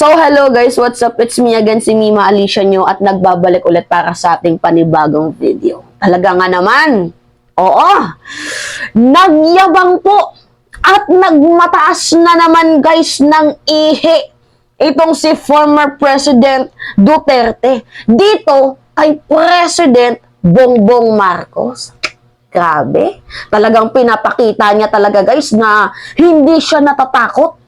So, hello guys, what's up? It's me again, si Mima Alicia nyo at nagbabalik ulit para sa ating panibagong video. Talaga nga naman, oo, nagyabang po at nagmataas na naman guys ng ihi itong si former President Duterte dito kay President Bongbong Marcos. Grabe, talagang pinapakita niya talaga guys na hindi siya natatakot.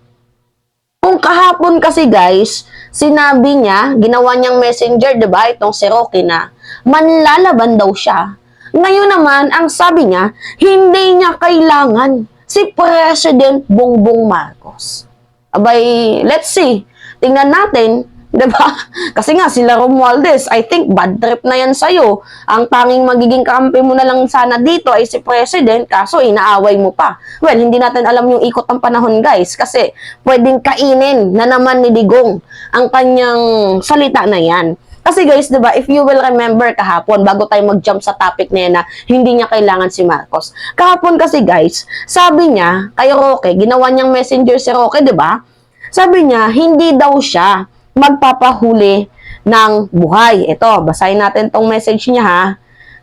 Kung kahapon kasi guys, sinabi niya, ginawa niyang messenger, diba, itong si Roque na manlalaban daw siya. Ngayon naman, ang sabi niya, hindi niya kailangan si President Bongbong Marcos. Abay, let's see. Tingnan natin, diba? Kasi nga, sila Romualdez, I think bad trip na yan sa'yo. Ang tanging magiging kampi mo na lang sana dito ay si President, kaso inaaway mo pa. Well, hindi natin alam yung ikot ng panahon, guys, kasi pwedeng kainin na naman ni Digong ang kanyang salita na yan. Kasi guys, diba, if you will remember kahapon, bago tayo mag-jump sa topic na yan na hindi niya kailangan si Marcos. Kahapon kasi guys, sabi niya, kay Roque, ginawa niyang messenger si Roque, diba? Sabi niya, hindi daw siya magpapahuli ng buhay. Ito, basahin natin tong message niya ha.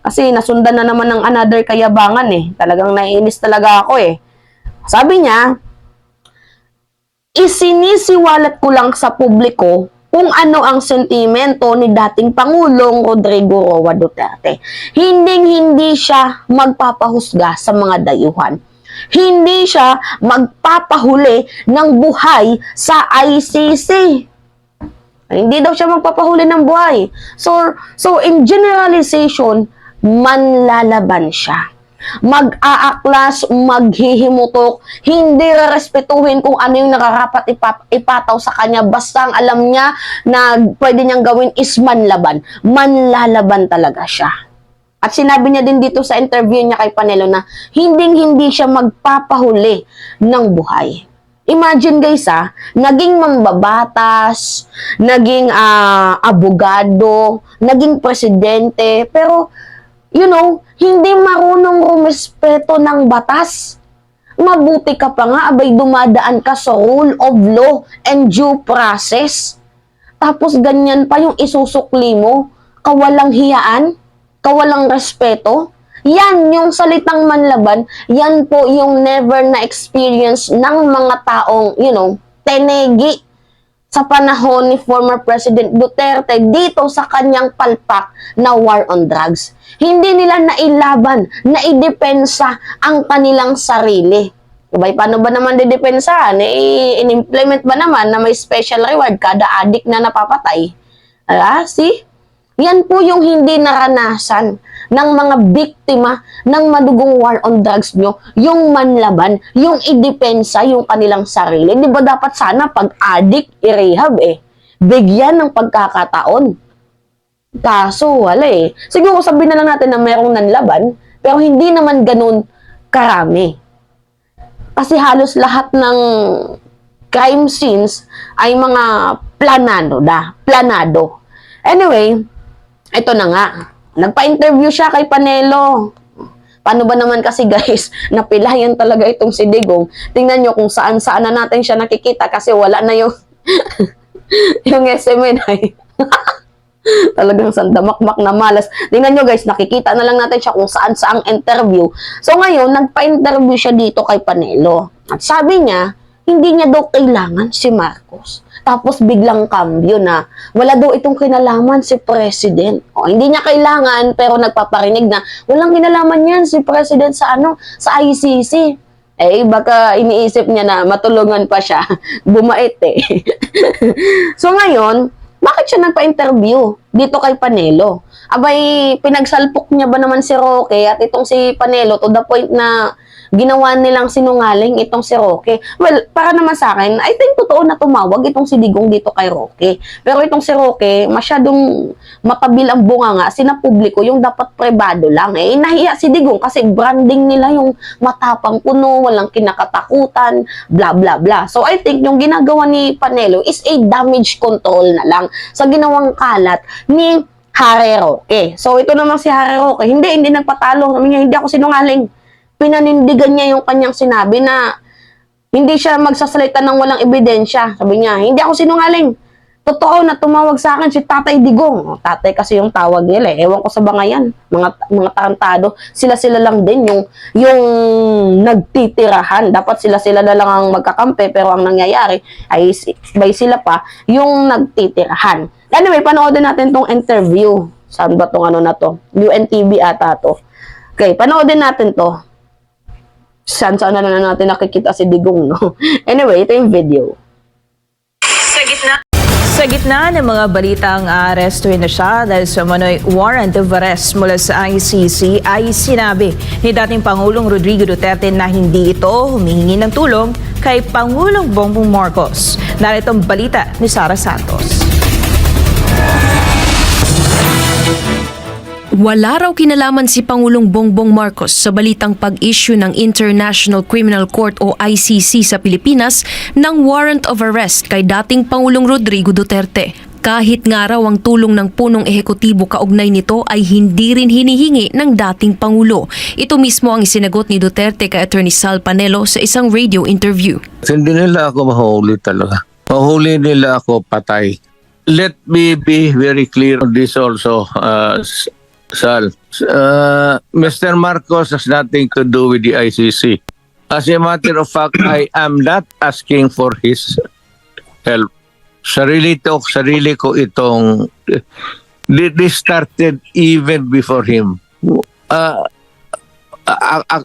Kasi nasundan na naman ng another kayabangan eh. Talagang naiinis talaga ako eh. Sabi niya, isinisiwalat ko lang sa publiko kung ano ang sentimento ni dating Pangulong Rodrigo Roa Duterte. Hindi siya magpapahusga sa mga dayuhan. Hindi siya magpapahuli ng buhay sa ICC. Hindi daw siya magpapahuli ng buhay. So in generalization, manlalaban siya. Mag-aaklas, maghihimutok, hindi respetuhin kung ano yung nakarapat ipataw sa kanya. Basta ang alam niya na pwede niyang gawin is manlaban. Manlalaban talaga siya. At sinabi niya din dito sa interview niya kay Panelo na hindi siya magpapahuli ng buhay. Imagine guys naging mambabatas, naging abogado, naging presidente, pero you know, hindi marunong rumespeto ng batas. Mabuti ka pa nga, abay dumadaan ka sa rule of law and due process. Tapos ganyan pa yung isusukli mo, kawalang hiyaan, kawalang respeto. Yan, yung salitang manlaban, yan po yung never na experience ng mga taong, you know, tenegi sa panahon ni former President Duterte dito sa kanyang palpak na war on drugs. Hindi nila nailaban, naidepensa ang kanilang sarili. Diba, paano ba naman didepensahan? In-implement ba naman na may special reward kada addict na napapatay? See? Yan po yung hindi naranasan ng mga biktima ng madugong war on drugs nyo, yung manlaban, yung idepensa yung kanilang sarili. Di ba dapat sana pag addict, i-rehab bigyan ng pagkakataon. Kaso, wala Siguro sabihin na lang natin na merong nanlaban, pero hindi naman ganun karami. Kasi halos lahat ng crime scenes ay mga planado. Anyway, ito na nga. Nagpa-interview siya kay Panelo. Paano ba naman kasi guys, napilayan talaga itong si Digong. Tingnan nyo kung saan-saan na natin siya nakikita kasi wala na yung yung SMN ay talagang sandamakmak na malas. Tingnan nyo guys, nakikita na lang natin siya kung saan-saang interview. So ngayon, nagpa-interview siya dito kay Panelo. At sabi niya, hindi niya daw kailangan si Marcos. Tapos biglang cambio na wala daw itong kinalaman si President. Hindi niya kailangan pero nagpaparinig na walang kinalaman yan si President sa sa ICC. Baka iniisip niya na matulungan pa siya. Bumait So ngayon, bakit siya nagpa-interview dito kay Panelo? Abay, pinagsalpok niya ba naman si Roque at itong si Panelo to the point na ginawa nilang sinungaling itong si Roque. Well, para naman sa akin, I think totoo na tumawag itong si Digong dito kay Roque. Pero itong si Roque, masyadong matabil ang bunga nga, sinapubliko yung dapat privado lang. Nahiya si Digong kasi branding nila yung matapang puno, walang kinakatakutan, blah blah blah. So I think yung ginagawa ni Panelo is a damage control na lang sa ginawang kalat ni Harry Roque. So ito naman si Harry Roque, hindi nagpatalo. Sabi niya, hindi ako sinungaling. Pinanindigan niya yung kanyang sinabi na hindi siya magsasalita ng walang ebidensya. Sabi niya, hindi ako sinungaling. Totoo na tumawag sa akin si Tatay Digong. Tatay kasi yung tawag nila eh. Ewan ko sa bangayan. Mga tarantado. Sila-sila lang din yung nagtitirahan. Dapat sila-sila na lang ang magkakampi pero ang nangyayari ay by sila pa yung nagtitirahan. Anyway, panoodin natin tong interview. Saan ba tong ano na to? UNTV ata to. Okay, panoodin natin to. Saan na natin nakikita si Digong, no? Anyway, ito yung video. Sa gitna ng mga balitang aarestuhin na siya dahil sa manoy warrant of arrest mula sa ICC ay sinabi ni dating Pangulong Rodrigo Duterte na hindi ito humihingi ng tulong kay Pangulong Bongbong Marcos. Narito ang balita ni Sara Santos. Wala raw kinalaman si Pangulong Bongbong Marcos sa balitang pag-issue ng International Criminal Court o ICC sa Pilipinas ng warrant of arrest kay dating Pangulong Rodrigo Duterte. Kahit nga raw ang tulong ng punong ehekutibo kaugnay nito ay hindi rin hinihingi ng dating Pangulo. Ito mismo ang isinagot ni Duterte kay Attorney Sal Panelo sa isang radio interview. Hindi nila ako mahuli talaga. Mahuli nila ako patay. Let me be very clear on this also, Sal. Mr. Marcos has nothing to do with the ICC. As a matter of fact, I am not asking for his help. Sarili ko itong this started even before him.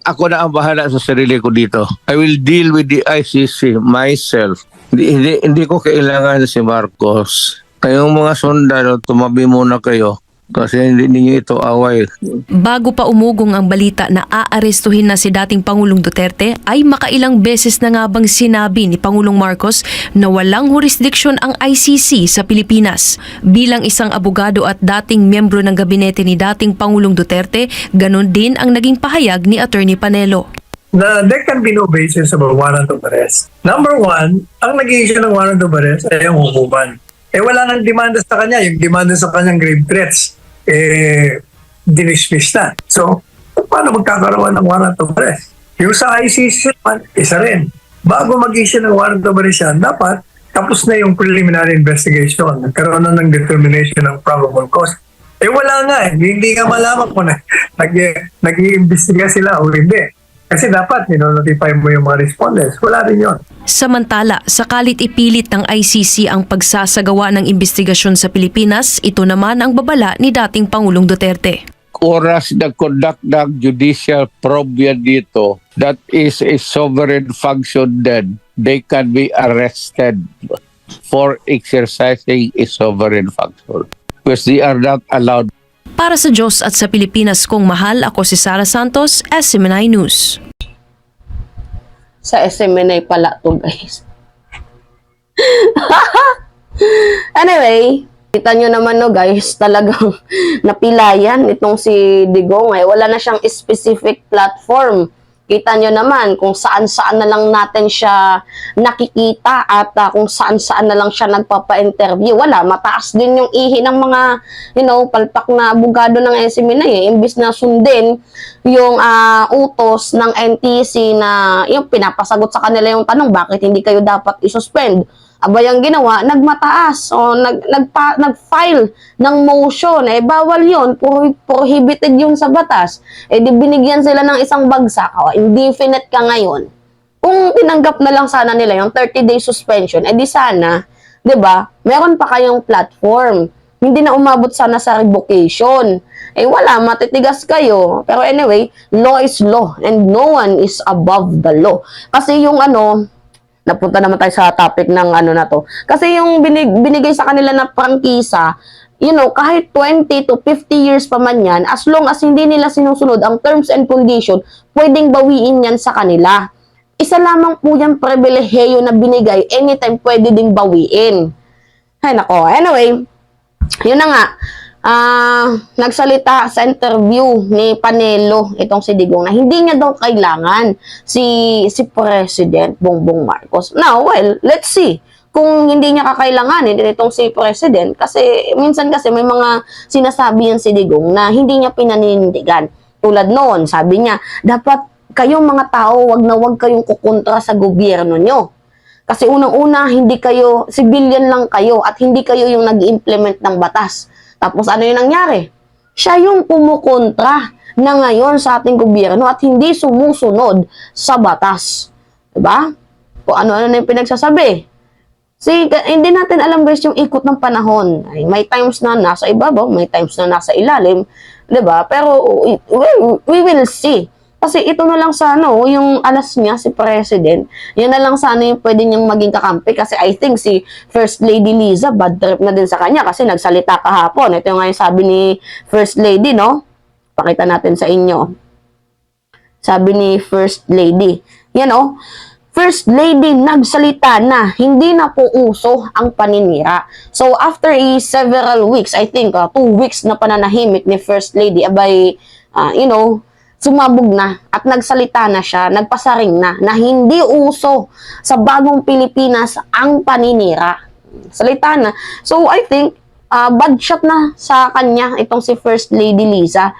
Ako na ang bahala sa sarili ko dito. I will deal with the ICC myself. Hindi ko kailangan si Marcos. Kayong mga sundalo, tumabi muna kayo. Kasi hindi niyo ito away. Bago pa umugong ang balita na aarestuhin na si dating Pangulong Duterte, ay makailang beses na nga bang sinabi ni Pangulong Marcos na walang jurisdiksyon ang ICC sa Pilipinas. Bilang isang abogado at dating miyembro ng gabinete ni dating Pangulong Duterte, ganun din ang naging pahayag ni Attorney Panelo. There can be no basis of a warrant of arrest. Number one, ang nag-i-issue ng warrant of arrest ay ang hukuman. Wala nang demanda sa kanya. Yung demanda sa kanyang grave threats, dinismiss na. So, paano magkakaroon ng warrant of arrest? Yung sa ICC naman, isa rin. Bago mag-issue ng warrant of arrest yan, dapat tapos na yung preliminary investigation. Nagkaroon na ng determination ng probable cause. Wala nga eh. Hindi nga malaman kung nag-iimbestiga sila o hindi. Kasi dapat, notify mo yung mga respondents. Wala rin yun. Samantala, sakalit ipilit ng ICC ang pagsasagawa ng investigasyon sa Pilipinas, ito naman ang babala ni dating Pangulong Duterte. Oras nag-conduct ng judicial probe yan dito, that is a sovereign function then. They can be arrested for exercising a sovereign function because they are not allowed. Para sa Diyos at sa Pilipinas kong mahal, ako si Sara Santos, SMNI News. Sa SMNI pala to, guys. Anyway, kita nyo naman no guys, talagang napilayan itong si Digong. Wala na siyang specific platform. Kita nyo naman kung saan-saan na lang natin siya nakikita at kung saan-saan na lang siya nagpapa-interview. Wala, mataas din yung ihi ng mga, palpak na abogado ng SMNI. Imbis na sundin yung utos ng NTC na yung pinapasagot sa kanila yung tanong, bakit hindi kayo dapat isuspend? Aba yung ginawa, nagmataas o nag-file ng motion. Bawal yun, prohibited yung sa batas. Di binigyan sila ng isang bagsak. Indefinite ka ngayon. Kung tinanggap na lang sana nila yung 30-day suspension, di sana, di ba, meron pa kayong platform. Hindi na umabot sana sa revocation. Wala, matitigas kayo. Pero anyway, law is law and no one is above the law. Kasi yung napunta naman tayo sa topic ng na to. Kasi yung binigay sa kanila na prangkisa, kahit 20 to 50 years pa man yan, as long as hindi nila sinusunod ang terms and condition, pwedeng bawiin yan sa kanila. Isa lamang po yung pribilehiyo na binigay, anytime pwede ding bawiin. Ay nako, anyway, yun na nga. Nagsalita sa interview ni Panelo itong si Digong na hindi niya daw kailangan si President Bongbong Marcos. Now, well, let's see kung hindi niya kakailanganin itong si President kasi minsan kasi may mga sinasabi yan si Digong na hindi niya pinanindigan. Tulad noon, sabi niya, dapat kayong mga tao, wag na wag kayong kukontra sa gobyerno nyo. Kasi unang-una, hindi kayo, civilian lang kayo at hindi kayo yung nag-implement ng batas. Tapos ano yung nangyari? Siya yung kumukontra na ngayon sa ating gobyerno at hindi sumusunod sa batas. Diba? Kung ano-ano na yung pinagsasabi. Hindi natin alam guys yung ikot ng panahon. Ay, may times na nasa ibabaw, may times na nasa ilalim. Diba? Pero we will see. Kasi ito na lang sana, yung alas niya, si President, yan na lang sana yung pwede niyang maging kakampi. Kasi I think si First Lady Liza, bad trip na din sa kanya kasi nagsalita kahapon. Ito yung nga yung sabi ni First Lady, no? Pakita natin sa inyo. Sabi ni First Lady. Yan, First Lady nagsalita na, hindi na po uso ang paninira. So, after several weeks, I think 2 weeks na pananahimik ni First Lady, abay, sumabog na at nagsalita na siya, nagpasaring na hindi uso sa bagong Pilipinas ang paninira. Salita na. So, I think, bad shot na sa kanya itong si First Lady Liza.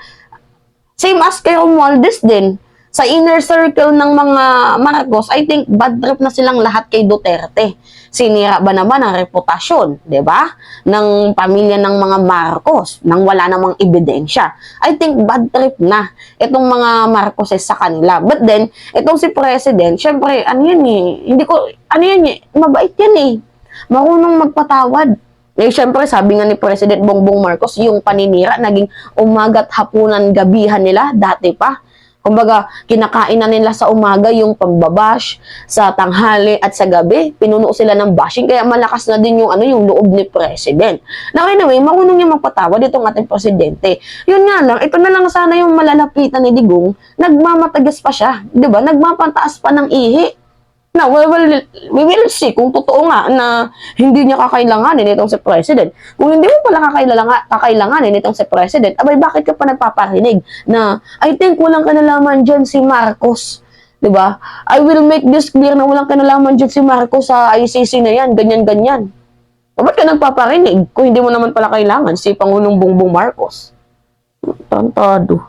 Same as kay Romualdez din. Sa inner circle ng mga Marcos, I think bad trip na silang lahat kay Duterte. Sinira ba naman ang reputasyon, 'di ba? Ng pamilya ng mga Marcos nang wala namang ebidensya. I think bad trip na itong mga Marcoses sa kanila. But then, itong si President, syempre, mabait yan eh. Marunong magpatawad. Eh, syempre, sabi nga ni President Bongbong Marcos, yung paninira, naging umagat, hapunan, gabihan nila, dati pa. Kumbaga, kinakain na nila sa umaga yung pambabash, sa tanghali at sa gabi, pinuno sila ng bashing, kaya malakas na din yung loob ni President. Now anyway, marunong niya magpatawad itong ating Presidente. Yun nga lang, ito na lang sana yung malalapitan ni Digong, nagmamatagas pa siya, di ba? Nagmapantaas pa ng ihi. Now, we will see kung totoo nga na hindi niya kakailanganin itong si President. Kung hindi mo pala kakailanganin itong si President, abay bakit ka pa nagpaparinig na I think walang kanalaman dyan si Marcos. Diba? I will make this clear na walang kanalaman dyan si Marcos sa ICC na yan, ganyan-ganyan. Ba't ka nagpaparinig kung hindi mo naman pala kailangan si Pangulong Bongbong Marcos? Tantado.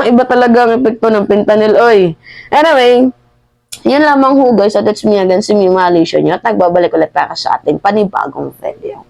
Iba talaga ang epekto ng fentanyl, oy. Anyway, yan lamang ho guys, at it's me again, si Mima Alicia nyo, at nagbabalik ulit para sa ating panibagong video.